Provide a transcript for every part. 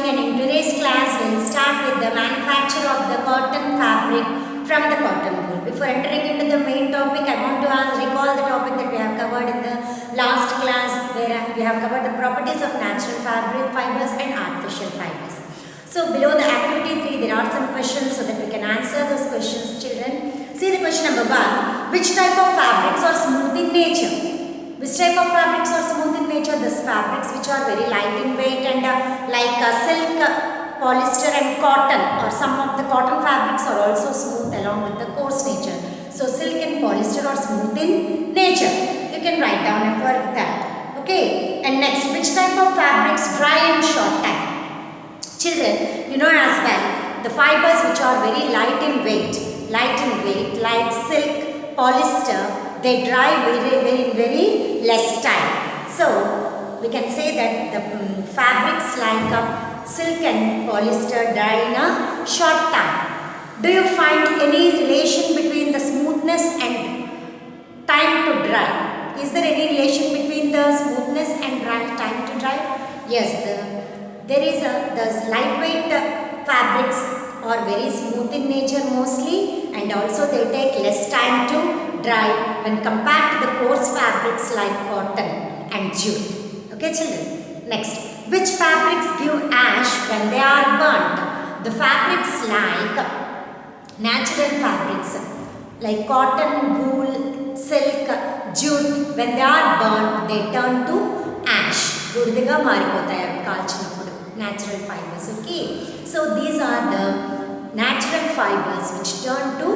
and in today's class we'll start with the manufacture of the cotton fabric from the cotton wool. Before entering into the main topic, I want to recall the topic that we have covered in the last class, where we have covered the properties of natural fabric fibers and artificial fibers. So below the activity 3 there are some questions so that we can answer those questions, children. See the question number 1. Which type of fabrics are smooth in nature? Which type of fabrics are smooth in nature? These fabrics which are very light in weight and like silk, polyester and cotton, or some of the cotton fabrics are also smooth along with the coarse nature. So silk and polyester are smooth in nature. You can write down for that. Okay. And next, which type of fabrics dry in short time? Children, you know as well, the fibers which are very light in weight like silk, polyester, they dry very less time. So we can say that the fabrics like silk and polyester dry in a short time. Do you find any relation between the smoothness and time to dry? Is there any relation between the smoothness and time to dry? Yes, there is the lightweight fabrics are very smooth in nature mostly, and also they take less time to dry when compared to the coarse fabrics like cotton and jute. Okay, children. Next, which fabrics give ash when they are burnt? The fabrics like natural fabrics like cotton, wool, silk, jute, when they are burnt, they turn to ash. Natural fibers. Okay, so these are the natural fibers which turn to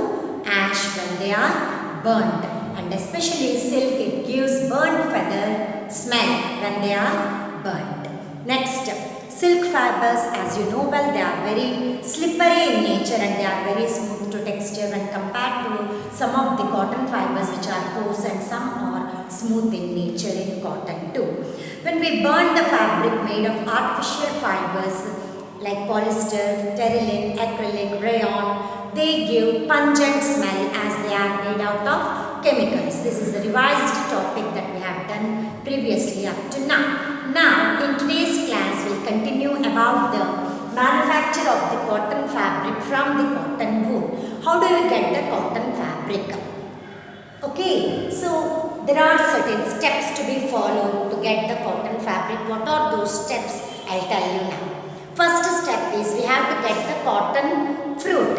ash when they are burnt, and especially silk, it gives burnt feather smell when they are burnt. Next, silk fibers, as you know well, they are very slippery in nature and they are very smooth to texture when compared to some of the cotton fibers which are coarse, and some are smooth in nature in cotton too. When we burn the fabric made of artificial fibers like polyester, terylene, acrylic, rayon, they give pungent smell as they are made out of chemicals. This is a revised topic that we have done previously up to now. Now, in today's class, we'll continue about the manufacture of the cotton fabric from the cotton wool. How do you get the cotton fabric? Okay, so there are certain steps to be followed to get the cotton fabric. What are those steps? I'll tell you now. First step is we have to get the cotton fruit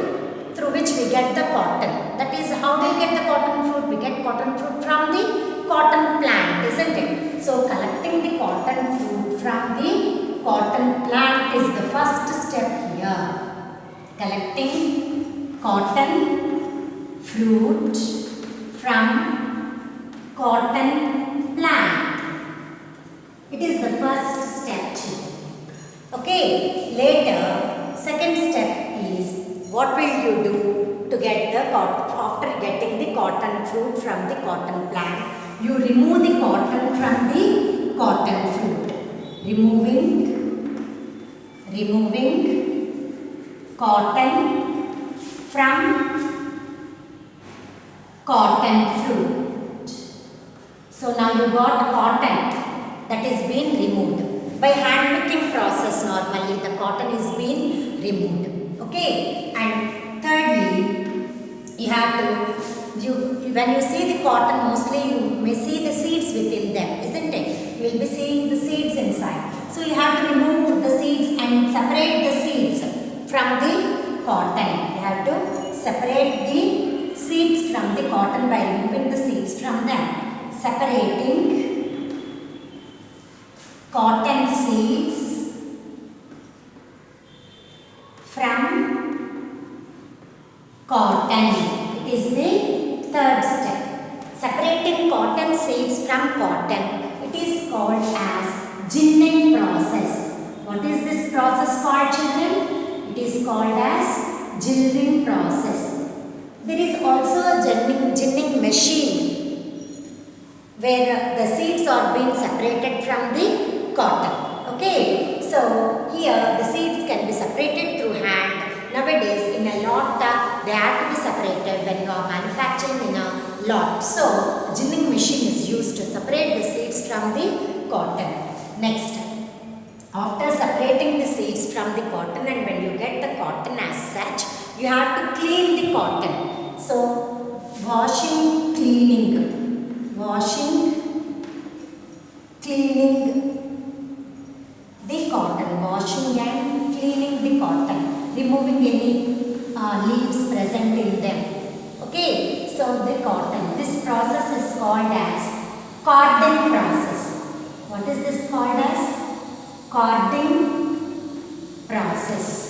through which we get the cotton. That is, how do you get the cotton fruit? We get cotton fruit from the cotton plant, isn't it? So collecting the cotton fruit from the cotton plant is the first step here. Collecting cotton fruit from cotton plant. It is the first step. Okay, later, second step is what will you do to get the cotton? After getting the cotton fruit from the cotton plant, you remove the cotton from the cotton fruit. Removing cotton from cotton fruit. So now you got cotton that is being removed. By hand picking process, normally the cotton is being removed. Okay, and thirdly, you have to, when you see the cotton, mostly you may see the seeds within them, isn't it? You will be seeing the seeds inside. So you have to remove the seeds and separate the seeds from the cotton. You have to separate the seeds from the cotton by removing the seeds from them. Separating cotton seeds from cotton. It is the third step. Separating cotton seeds from cotton. It is called as ginning process. What is this process called, children? It is called as ginning process. There is also a ginning machine where the seeds are being separated from the cotton. Okay, so here the seeds can be separated through hand. Nowadays in a lot they have to be separated when you are manufacturing in a lot. So ginning machine is used to separate the seeds from the cotton. Next, after separating the seeds from from the cotton, and when you get the cotton as such, you have to clean the cotton. So washing, cleaning the cotton, washing and cleaning the cotton, removing any leaves present in them. Okay, so the cotton, this process is called as carding process. What is this called as? Carding process.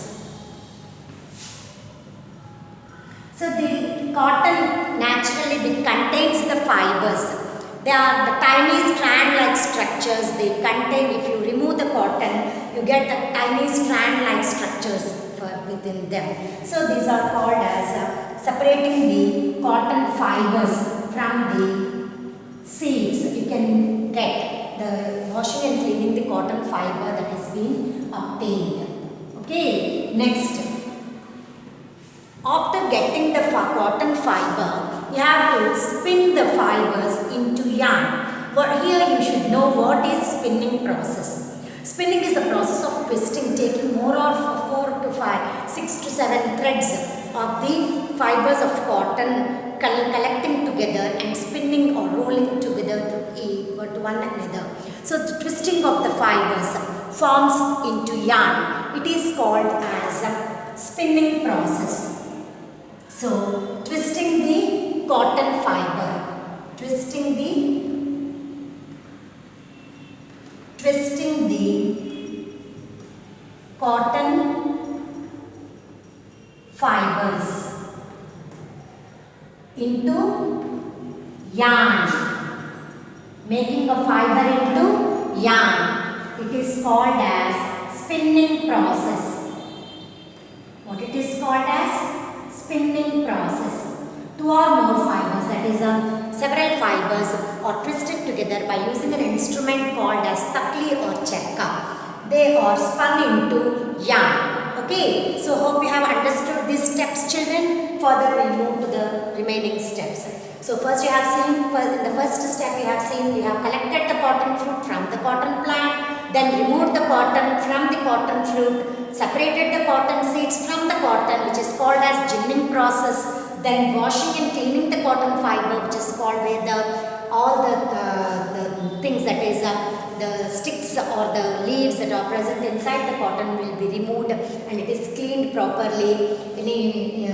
So the cotton naturally contains the fibers. They are the tiny strand-like structures. They contain, if you remove the cotton, you get the tiny strand-like structures within them. So these are called as separating the cotton fibers from the seeds. You can get the washing and cleaning the cotton fiber that has been obtained. Okay, next. After getting the cotton fiber, you have to spin the fibers into yarn. But here you should know what is spinning process. Spinning is the process of twisting, taking more of 4 to 5, 6 to 7 threads of the fibers of cotton, collecting together and spinning or rolling together to one another. So the twisting of the fibers forms into yarn. It is called as a spinning process. So twisting the cotton fiber, twisting the cotton fibers into yarn, making a fiber into yarn. It is called as spinning process. What it is called as? Spinning process. 2 or more fibers, that is several fibers, are twisted together by using an instrument called as takli or chakka. They are spun into yarn. Okay, so hope you have understood these steps, children. Further we move to the remaining steps. So first you have seen, in the first step you have seen, we have collected the cotton fruit from the cotton plant, then removed the cotton from the cotton fruit, separated the cotton seeds from the cotton, which is called as ginning process, then washing and cleaning the cotton fiber, which is called where all the things, that is the sticks or the leaves that are present inside the cotton will be removed and it is cleaned properly. Any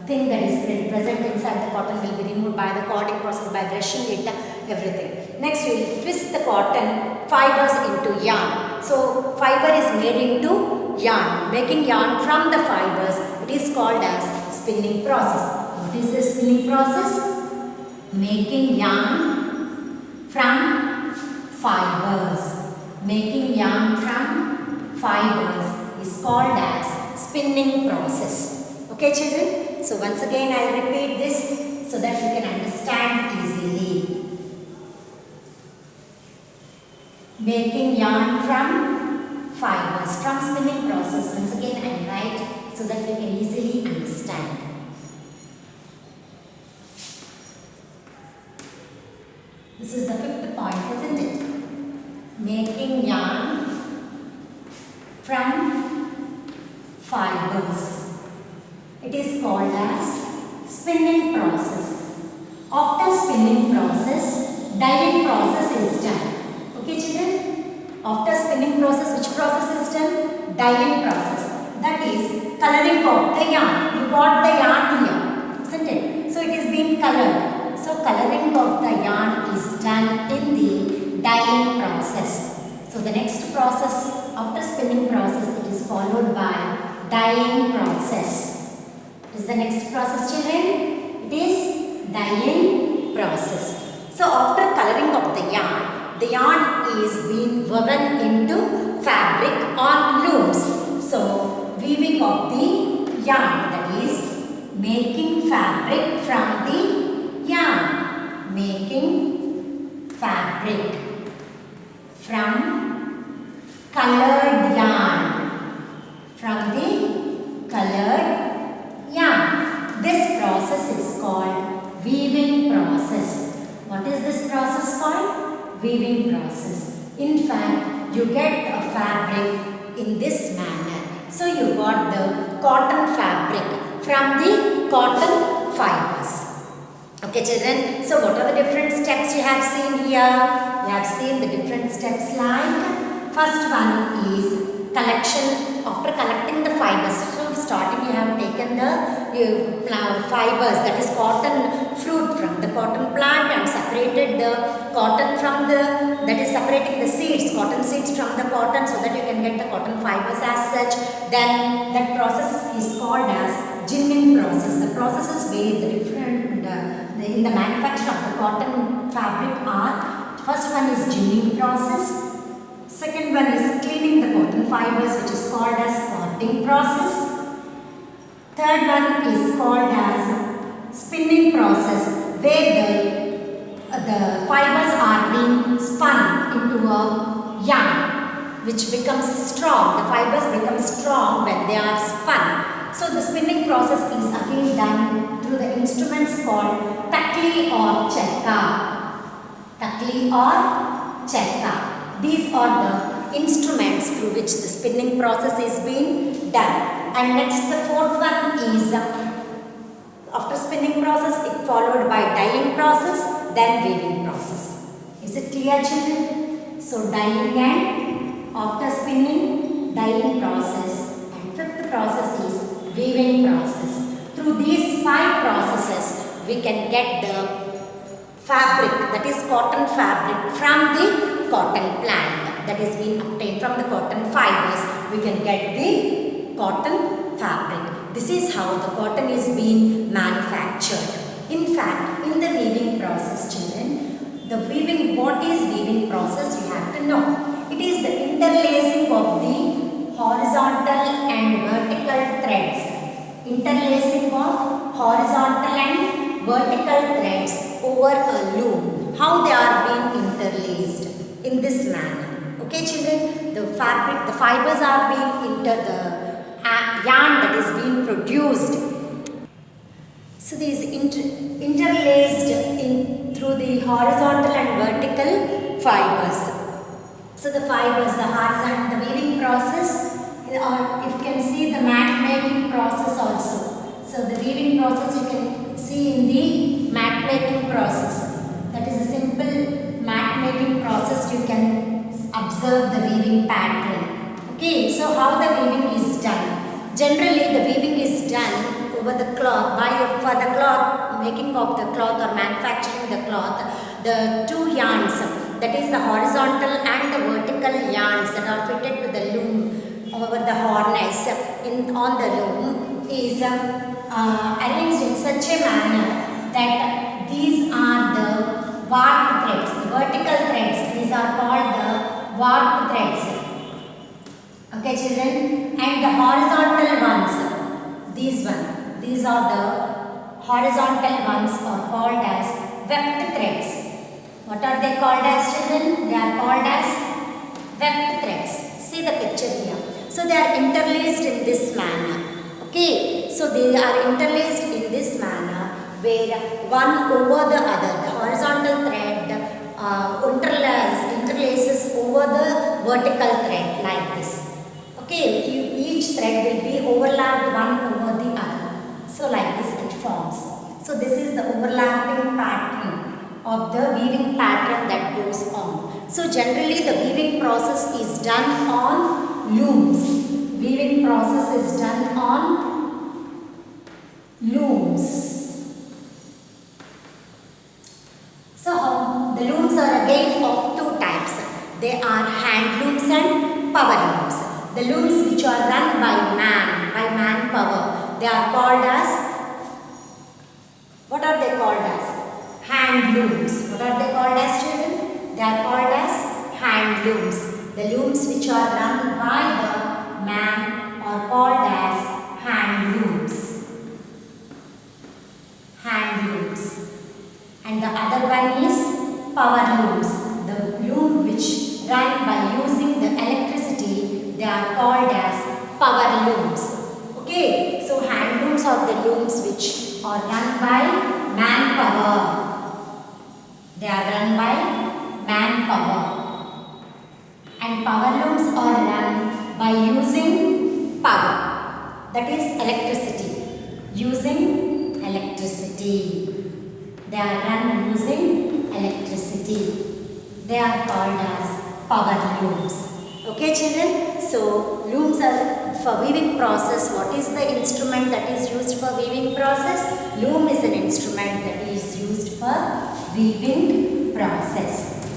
thing that is present inside the cotton will be removed by the carding process, by brushing it, everything. Next we will twist the cotton fibers into yarn. So fiber is made into yarn. Making yarn from the fibers, it is called as spinning process. What is the spinning process? Making yarn from fibers. Making yarn from fibers is called as spinning process. Okay, children? So once again I will repeat this so that you can understand easily. Making yarn from fibers, from spinning process. Once again I will write so that you can easily understand. This is the 5th point, isn't it? Making yarn from fibers. It is called as spinning process. After spinning process, dyeing process is done. Okay, children? After spinning process, which process is done? Dyeing process. That is coloring of the yarn. You got the yarn here, isn't it? So it is being colored. So coloring of the yarn is done in the dyeing process. So the next process after spinning process, it is followed by dyeing process. What is the next process, children? It is dyeing process. So after coloring of the yarn is being woven into fabric on looms. So weaving of the yarn, that is making fabric from the yarn. Making fabric from colored yarn. From the colored yarn. This process is called weaving process. What is this process called? Weaving process. In fact, you get a fabric in this manner. So you got the cotton fabric from the cotton fibers. Okay children, so what are the different steps you have seen here? You have seen the different steps like, first one is collection. After collecting the fibers, so starting you have taken the fibers, that is cotton fruit from the cotton plant, and separated the cotton from the, that is separating the seeds, cotton seeds from the cotton, so that you can get the cotton fibers as such. Then that process is called as ginning process. The processes where the different in the manufacture of the cotton fabric are, first one is ginning process, second one is cleaning the cotton fibers, which is called as carding process, third one is called as spinning process, where the fibers are being spun into a yarn which becomes strong. The fibers become strong when they are spun. So the spinning process is again done through the instruments called takli or chekka. Takli or chekka. These are the instruments through which the spinning process is being done. And next the fourth one is, after spinning process, it followed by dyeing process, then weaving process. Is it clear children? So dyeing and after spinning, dyeing process, and fifth process is weaving process. Through these 5 processes, we can get the fabric, that is cotton fabric, from the cotton plant, that is being obtained from the cotton fibers. We can get the cotton fabric. This is how the cotton is being manufactured. In fact, in the weaving process children, the weaving, what is weaving process you have to know. It is the interlacing of the horizontal and vertical threads. Interlacing of horizontal and vertical threads over a loom. How they are being interlaced in this manner. Okay children, the fabric, the fibers are being into the yarn that is being produced. So these interlaced through the horizontal and vertical fibers. So the fibers, the horizontal, the weaving process, or you can see the mat making process also. So the weaving process you can see in the mat making process. That is a simple mat making process. You can observe the weaving pattern. Okay, so how the weaving is done? Generally the weaving is done over the cloth for the cloth, making of the cloth or manufacturing the cloth. The 2 yarns, that is the horizontal and the vertical yarns that are fitted to the loom over the harness on the loom is arranged in such a manner that these are the warp threads, the vertical threads. These are called the warp threads. Okay children, and the horizontal ones, these are the horizontal ones are called as webbed threads. What are they called as children? They are called as webbed threads. See the picture here. So they are interlaced in this manner. Okay, so they are interlaced in this manner where one over the other. The horizontal thread interlaces over the vertical thread like this. Okay, each thread will be overlapped one over the other. So like this it forms. So this is the overlapping pattern of the weaving pattern that goes on. So generally the weaving process is done on looms. Weaving process is done on looms. So the looms are again of 2 types. They are hand looms and power looms. The looms which are run by manpower, they are called as, what are they called as? Hand looms. What are they called as children? They are called as hand looms. The looms which are run by the man are called as hand looms. Hand looms. And the other one is power looms. The loom which run by using the electricity, they are called as power looms. Okay, so hand looms are the looms which are run by manpower. They are run by manpower. And power looms are run by using power. using electricity. They are run using electricity. They are called as power looms. Okay children, so looms are for weaving process. What is the instrument that is used for weaving process? Loom is an instrument that is used for weaving process.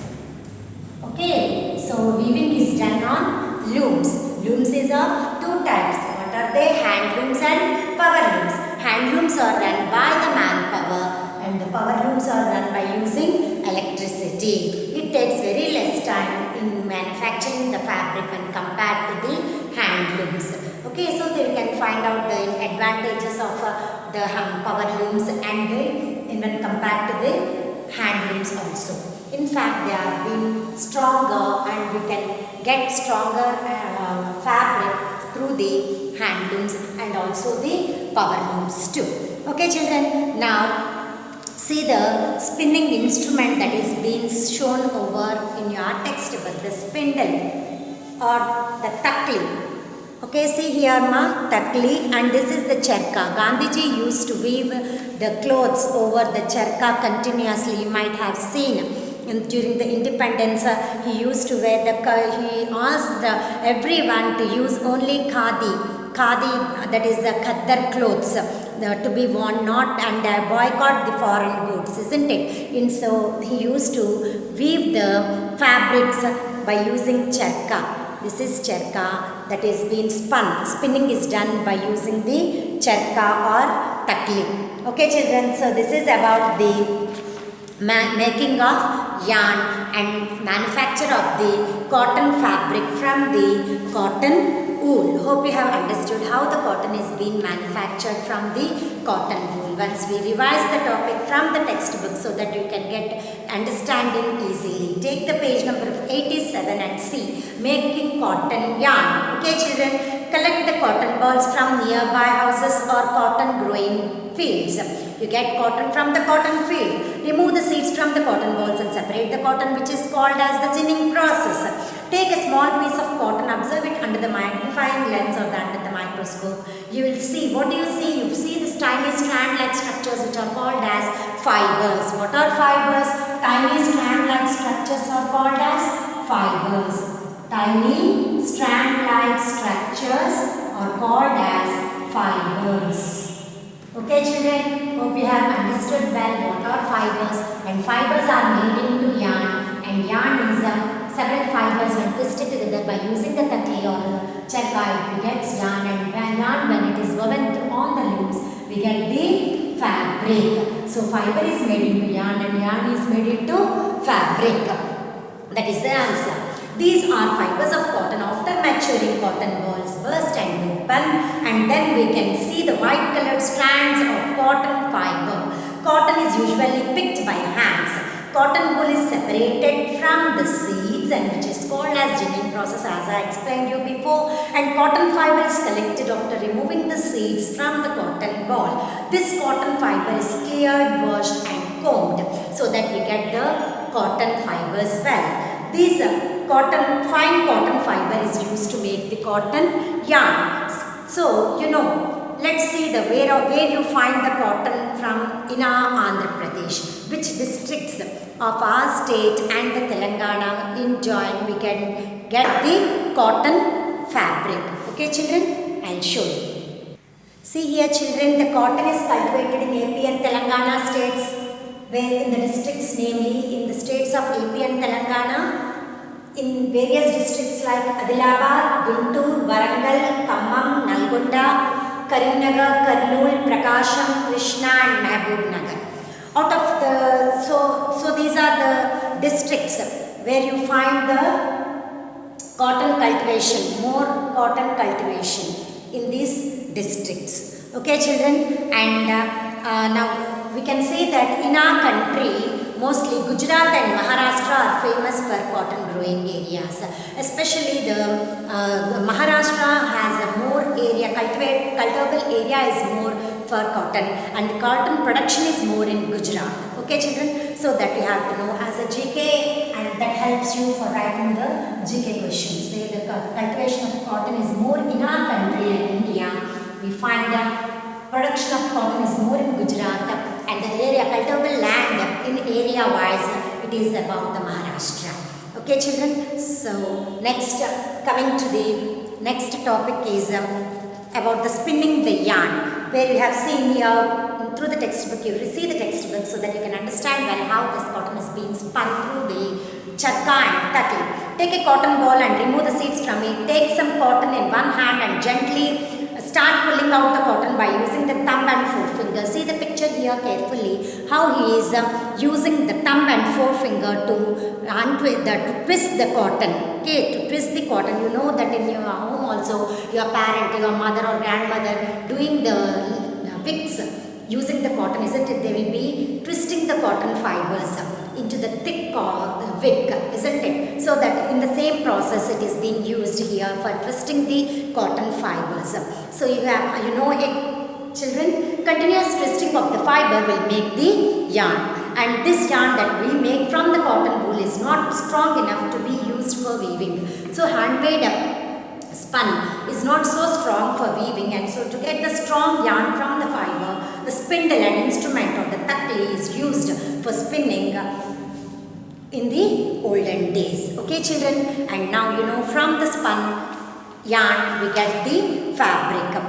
Okay, so weaving is done on looms. Looms is of two types. What are they? Hand looms and power looms. Hand looms are run by the manpower and the power looms are run by using electricity. It takes very less time in manufacturing the fabric when compared to the hand looms. Okay, so they can find out the advantages of the power looms and when compared to the hand looms also. In fact, they are being stronger and we can get stronger fabric through the hand looms and also the power looms too. Okay children, now see the spinning instrument that is being shown over in your textbook, the spindle or the takli. Okay, see here ma, takli, and this is the charka. Gandhiji used to weave the clothes over the charka continuously. You might have seen during the independence, he used to wear he asked everyone to use only khadi, that is the khaddar clothes to be worn, not and boycott the foreign goods, isn't it? And so he used to weave the fabrics by using charka. This is charka that is being spun. Spinning is done by using the charka or takli. Okay children, so this is about the making of yarn and manufacture of the cotton fabric from the cotton wool. Hope you have understood how the cotton is being manufactured from the cotton wool. Once we revise the topic from the textbook so that you can get understanding easily. Take the page number 87 and see making cotton yarn. Okay children, collect the cotton balls from nearby houses or cotton growing fields. You get cotton from the cotton field. Remove the seeds from the cotton balls and separate the cotton, which is called as the ginning process. Take a small piece of cotton, observe it under the magnifying lens or under the microscope. You will see, what do you see? You see these tiny strand-like structures which are called as fibers. What are fibers? Tiny strand-like structures are called as fibers. Tiny strand-like structures are called as fibers. Okay children, hope you have understood well what are fibers, and fibers are made into yarn, and yarn is several fibers when twisted together by using the takli or charka. It gets yarn, and when it is woven on the looms we get the fabric. So fiber is made into yarn and yarn is made into fabric. That is the answer. These are fibers of cotton. After maturing, cotton balls burst and open, and then we can see the white colored strands of cotton fiber. Cotton is usually picked by hands. Cotton wool is separated from the seeds and which is called as ginning process, as I explained you before, and cotton fiber is collected after removing the seeds from the cotton ball. This cotton fiber is cleared, washed and combed so that we get the cotton fibers well. These fine cotton fiber is used to make the cotton yarn. So, let's see where you find the cotton from in our Andhra Pradesh. Which districts of our state and the Telangana in join we can get the cotton fabric. Okay children, I'll show you. See here children, the cotton is cultivated in AP and Telangana states, where in the districts, namely in the states of AP and Telangana, in various districts like Adilabad, Guntur, Warangal, Khammam, Nalgonda, Karimnagar, Kurnool, Prakasham, Krishna and Mahbub Nagar. Out of the, so these are the districts where you find the cotton cultivation, more cotton cultivation in these districts. Okay children, and now we can say that in our country, mostly Gujarat and Maharashtra are famous for cotton growing areas. Especially the Maharashtra has a more area, cultivable area is more for cotton, and cotton production is more in Gujarat. Okay children, so that you have to know as a GK, and that helps you for writing the GK questions. Where the cultivation of cotton is more in our country like India, we find production of cotton is more in Gujarat, and the area cultivable land in area wise it is about the Maharashtra. Okay, children. So next, coming to the next topic is about the spinning the yarn, where you have seen here through the textbook. You will see the textbook so that you can understand well how this cotton is being spun through the charka and tuttle. Take a cotton ball and remove the seeds from it. Take some cotton in one hand and gently start pulling out the cotton by using the thumb and forefinger. See the picture here carefully, how he is using the thumb and forefinger to twist the cotton. Okay, to twist the cotton. You know that in your home also, your parent, your mother or grandmother doing the wicks using the cotton, isn't it? They will be twisting the cotton fibers into the thick wick, isn't it? So that in the same process it is being used here for twisting the cotton fibers. So you know it, children, continuous twisting of the fiber will make the yarn, and this yarn that we make from the cotton wool is not strong enough to be used for weaving. So handmade spun is not so strong for weaving, and so to get the strong yarn from the fiber, the spindle and instrument or the takli is used for spinning in the olden days. Okay, children, and now you know from the spun yarn we get the fabric.